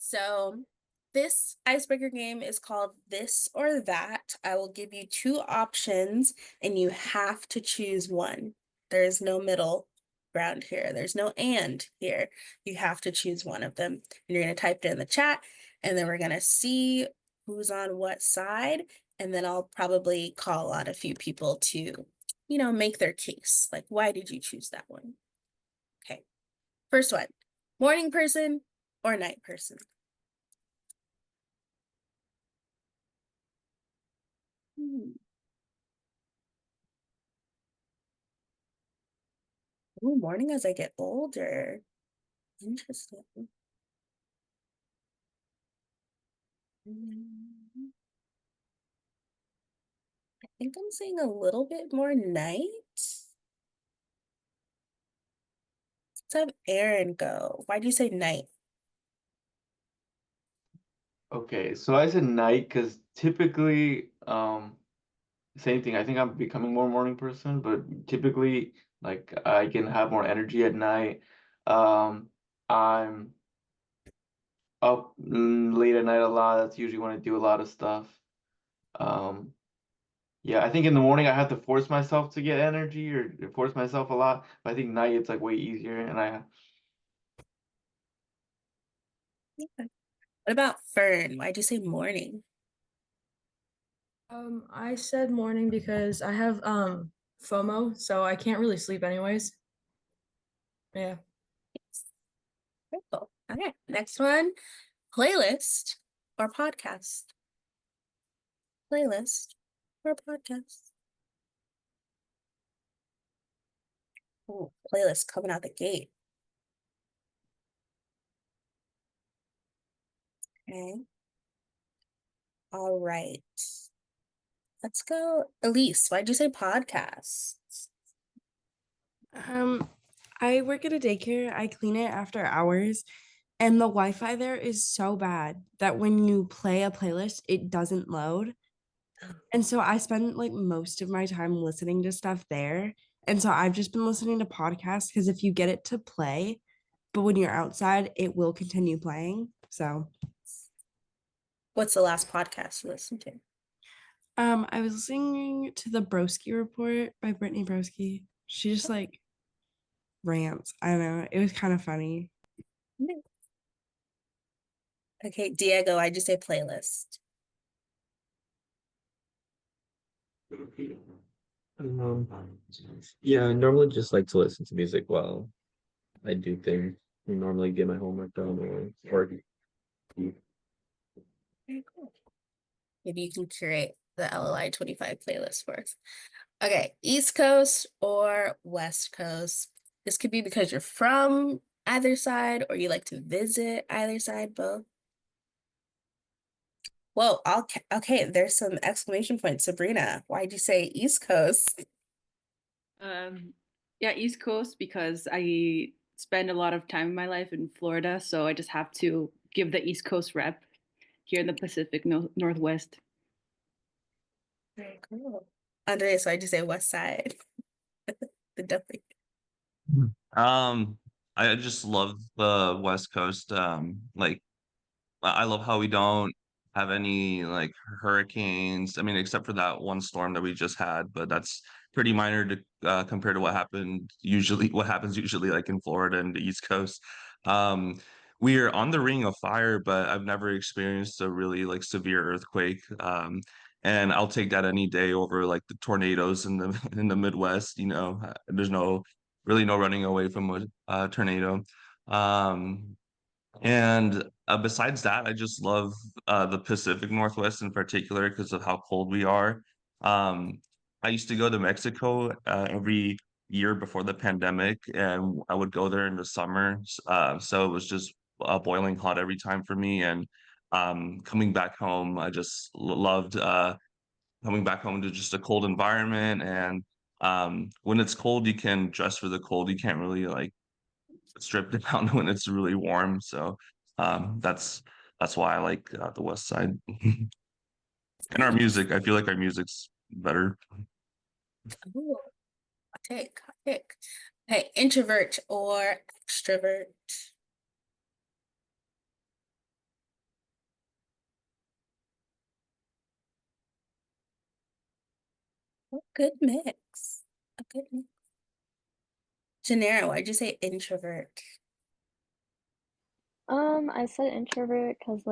So this icebreaker game is called This or That. I will give you two options and you have to choose one. There is no middle ground here. There's no and here. You have to choose one of them. And you're going to type it in the chat and then we're going to see who's on what side. And then I'll probably call on a few people to, make their case. Like, why did you choose that one? Okay. First one, morning person or night person? Hmm. Ooh, morning as I get older. Interesting. Mm, I think I'm saying a little bit more night. Let's have Aaron go. Why do you say night? Okay, so I said night because typically, same thing. I think I'm becoming more morning person, but typically, like I can have more energy at night. I'm up late at night a lot. That's usually when I do a lot of stuff. Um, yeah, I think in the morning I have to force myself to get energy or force myself a lot. But I think night it's like way easier, and I Yeah. What about Fern? Why'd you say morning? I said morning because I have FOMO, so I can't really sleep anyways. Yeah. Cool. Okay, next one, playlist or podcast? Playlist or podcast? Oh, playlist coming out the gate. Okay. All right. Let's go. Elise, why'd you say podcasts? Um, I work at a daycare. I clean it after hours, and the Wi-Fi there is so bad that when you play a playlist, it doesn't load. And so I spend like most of my time listening to stuff there. And so I've just been listening to podcasts because if you get it to play, but when you're outside, it will continue playing. So, What's the last podcast you listened to? I was listening to the Broski Report by Brittany Broski. She just like rants. I don't know. It was kind of funny. Okay, Diego, I just say playlist. Um, yeah, I normally just like to listen to music while I do things. I normally get my homework done or work. Very cool. Maybe you can curate the LLI 25 playlist for us. Okay, East Coast or West Coast? This could be because you're from either side or you like to visit either side, both. Whoa, okay, there's some exclamation points. Sabrina, why'd you say East Coast? Um, yeah, East Coast because I spend a lot of time in my life in Florida, so I just have to give the East Coast rep here in the Pacific Northwest. Very cool. Andres, why'd you say West Side? The W. Um, I just love the West Coast. Like I love how we don't have any like hurricanes. I mean, except for that one storm that we just had, but that's pretty minor to compared to what happens usually like in Florida and the East Coast. Um, we are on the Ring of Fire, but I've never experienced a really like severe earthquake. And I'll take that any day over like the tornadoes in the in the Midwest. There's no running away from a tornado. Um, and besides that, I just love the Pacific Northwest in particular because of how cold we are. Um, I used to go to Mexico every year before the pandemic, and I would go there in the summer. So it was just boiling hot every time for me. And coming back home, I just loved coming back home to just a cold environment. And when it's cold, you can dress for the cold. You can't really like strip down when it's really warm. So that's why I like the West Side. And our music, I feel like our music's better. Ooh, hot take, hot take. Okay, introvert or extrovert? A good mix. A good mix. Janera, why'd you say introvert? I said introvert because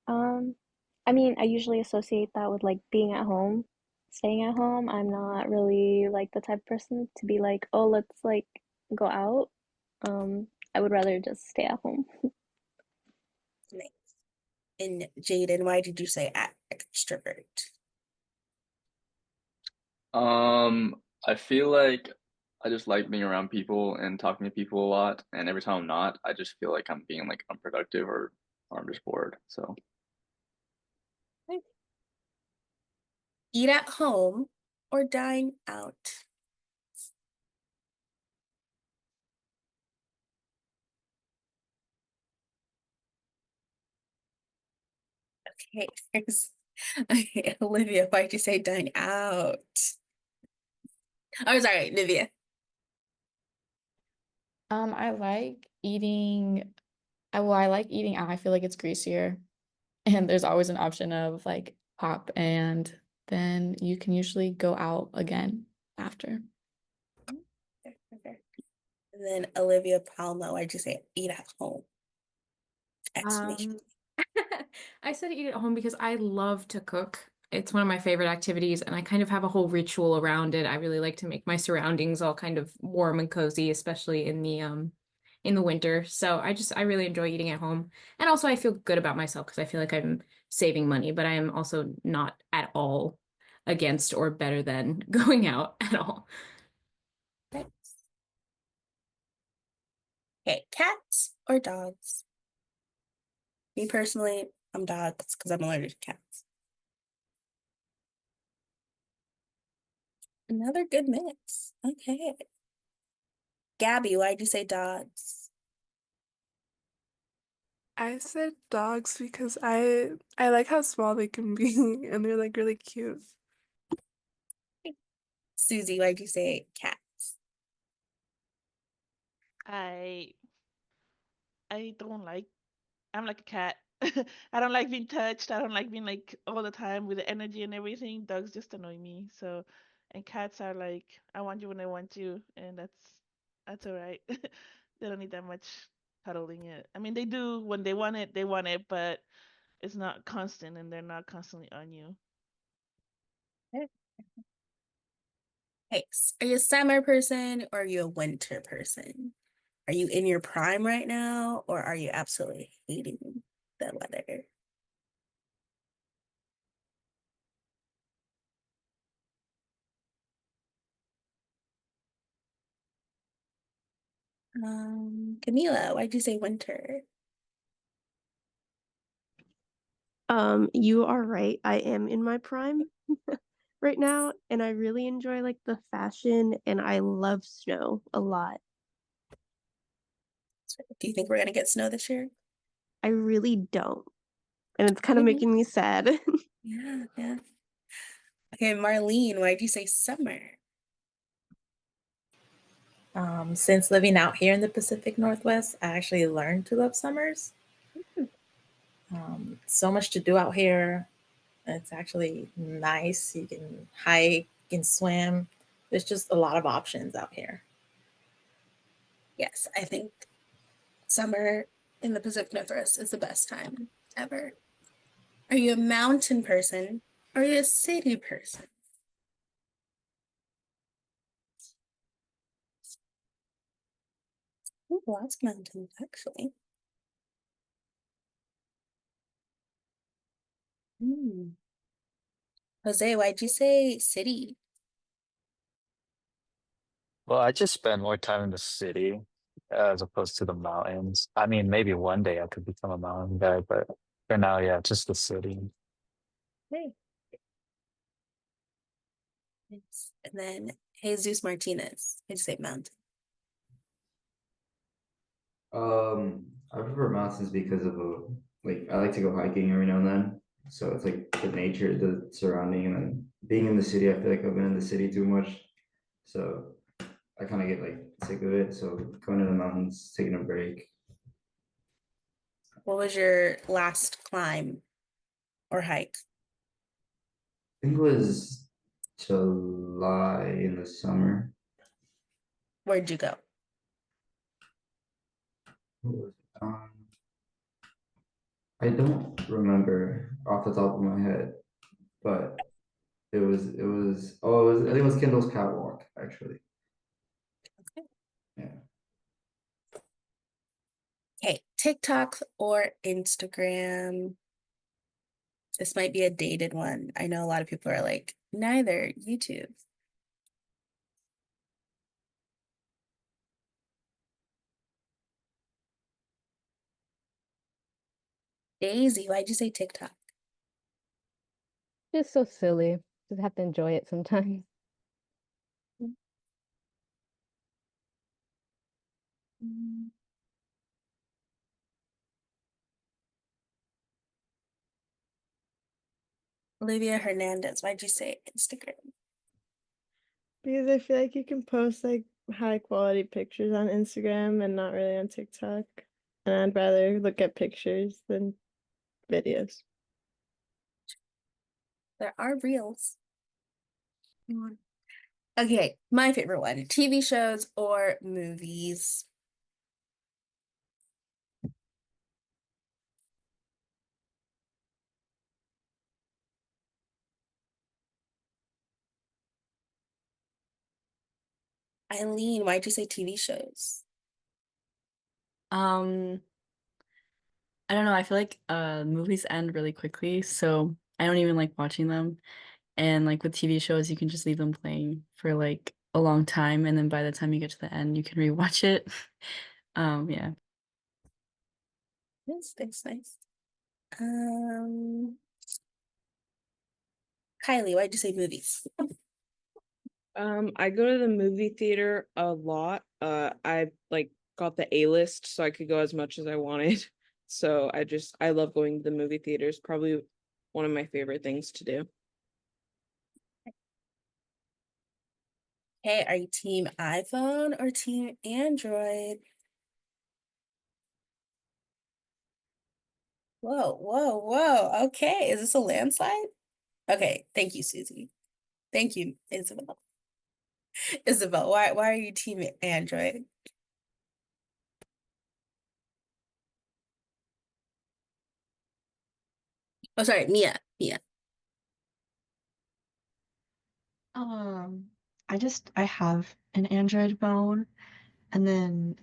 um, I mean, I usually associate that with like being at home, staying at home. I'm not really like the type of person to be like, oh, let's like go out. I would rather just stay at home. Nice. And Jaden, why did you say extrovert? I feel like I just like being around people and talking to people a lot, and every time I'm not, I just feel like I'm being like unproductive or I'm just bored. So Eat at home or dine out? Okay, okay, Olivia, why'd you say dine out? Oh, sorry, Nivea. I like eating. I like eating out. I feel like it's greasier, and there's always an option of like pop, and then you can usually go out again after. Okay. And then Olivia Palma, why'd you say eat at home? Exclamation. I said eat at home because I love to cook. It's one of my favorite activities, and I kind of have a whole ritual around it. I really like to make my surroundings all kind of warm and cozy, especially in the winter. So I really enjoy eating at home. And also I feel good about myself because I feel like I'm saving money, but I am also not at all against or better than going out at all. Okay, cats or dogs? Me personally, I'm dogs because I'm allergic to cats. Another good mix. Okay. Gabby, why'd you say dogs? I said dogs because I like how small they can be and they're like really cute. Susie, why'd you say cats? I I don't like I'm like a cat. I don't like being touched. I don't like being like all the time with the energy and everything. Dogs just annoy me. So, and cats are like, I want you when I want you, and that's all right. They don't need that much cuddling it. I mean, they do when they want it, but it's not constant and they're not constantly on you. Hey, are you a summer person or are you a winter person? Are you in your prime right now or are you absolutely hating the weather? Camila, why'd you say winter? You are right. I am in my prime right now, and I really enjoy like the fashion and I love snow a lot. Do you think we're gonna get snow this year? I really don't. And it's kind of Okay. making me sad. Yeah, yeah. Okay, Marlene, why'd you say summer? Since living out here in the Pacific Northwest, I actually learned to love summers. So much to do out here. It's actually nice. You can hike, you can swim. There's just a lot of options out here. Yes, I think summer in the Pacific Northwest is the best time ever. Are you a mountain person or are you a city person? Ooh, lots of mountains, actually. Jose, why'd you say city? Well, I just spend more time in the city as opposed to the mountains. I mean, maybe one day I could become a mountain guy, but for now, yeah, just the city. Hey. Yes. And then Jesus Martinez, why'd you say mountain? I prefer mountains because of like I like to go hiking every now and then. So it's like the nature, the surrounding, and then being in the city, I feel like I've been in the city too much. So I kind of get like sick of it. So going to the mountains, taking a break. What was your last climb or hike? I think it was July in the summer. Where'd you go? I don't remember off the top of my head, but I think it was Kendall's Catwalk, actually. Okay. Yeah. Okay, TikTok or Instagram? This might be a dated one. I know a lot of people are like, neither, YouTube. Daisy, why'd you say TikTok? Just so silly. Just have to enjoy it sometimes. Mm. Olivia Hernandez, why'd you say Instagram? Because I feel like you can post like high quality pictures on Instagram and not really on TikTok. And I'd rather look at pictures than videos. There are reels. Okay, my favorite one, TV shows or movies. Eileen, why'd you say TV shows? Um, I don't know. I feel like movies end really quickly, so I don't even like watching them. And like with TV shows, you can just leave them playing for like a long time, and then by the time you get to the end, you can rewatch it. Yeah. Yes, that's nice. Kylie, why'd you say movies? I go to the movie theater a lot. I like got the A list so I could go as much as I wanted. So I love going to the movie theaters. Probably one of my favorite things to do. Hey, are you team iPhone or team Android? Whoa, whoa, whoa. Okay, is this a landslide? Okay, thank you, Susie. Thank you, Isabel. Isabel, why are you team Android? Oh, sorry, Mia. Mia. Um, I have an Android phone, and then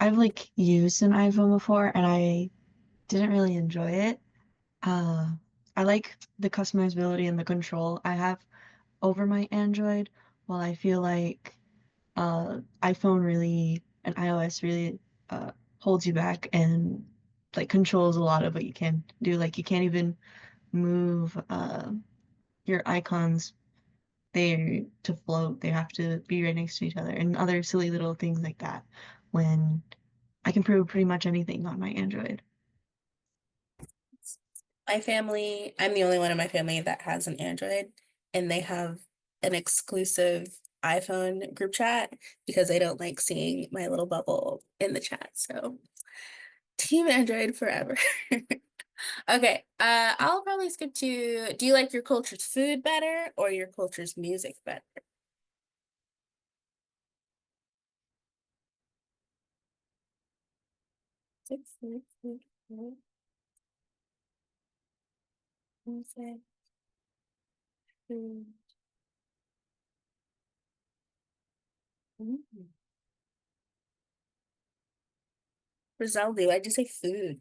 I've like used an iPhone before, and I didn't really enjoy it. Uh, I like the customizability and the control I have over my Android, while I feel like iPhone really and iOS really holds you back and like controls a lot of what you can do. Like you can't even move your icons there to float. They have to be right next to each other and other silly little things like that. When I can prove pretty much anything on my Android. My family, I'm the only one in my family that has an Android, and they have an exclusive iPhone group chat because they don't like seeing my little bubble in the chat. So, team Android forever. Okay, I'll probably skip to, do you like your culture's food better or your culture's music better? Music, food. Mm. Rosaldi, why'd you say food?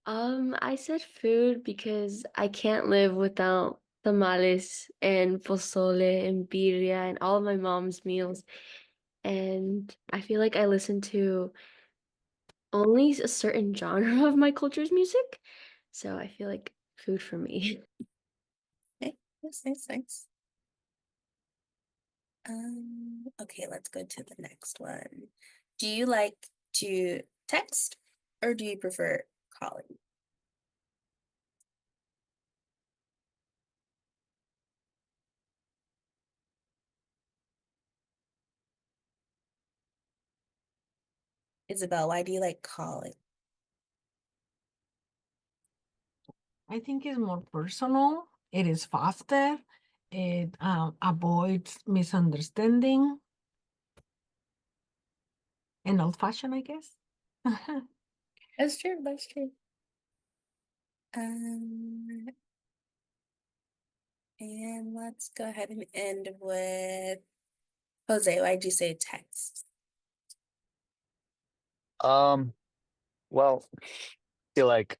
I said food because I can't live without tamales and pozole and birria and all of my mom's meals. And I feel like I listen to only a certain genre of my culture's music. So I feel like food for me. Okay, nice. Okay, let's go to the next one. Do you like to text or do you prefer calling? Isabel, why do you like calling? I think it's more personal. It is faster. It avoids misunderstanding. And old-fashioned, I guess. That's true. That's true. Um, and let's go ahead and end with Jose. Why'd you say text? Well, I feel like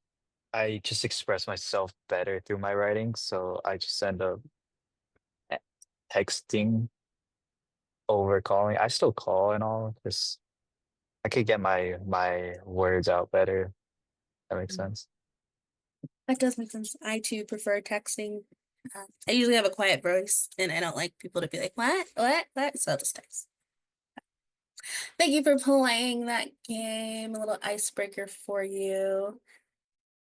I just express myself better through my writing, so I just end up eh, texting over calling. I still call and all, just I could get my words out better. That makes sense. That does make sense. I too prefer texting. I usually have a quiet voice, and I don't like people to be like, what? So I'll just text. Thank you for playing that game, a little icebreaker for you.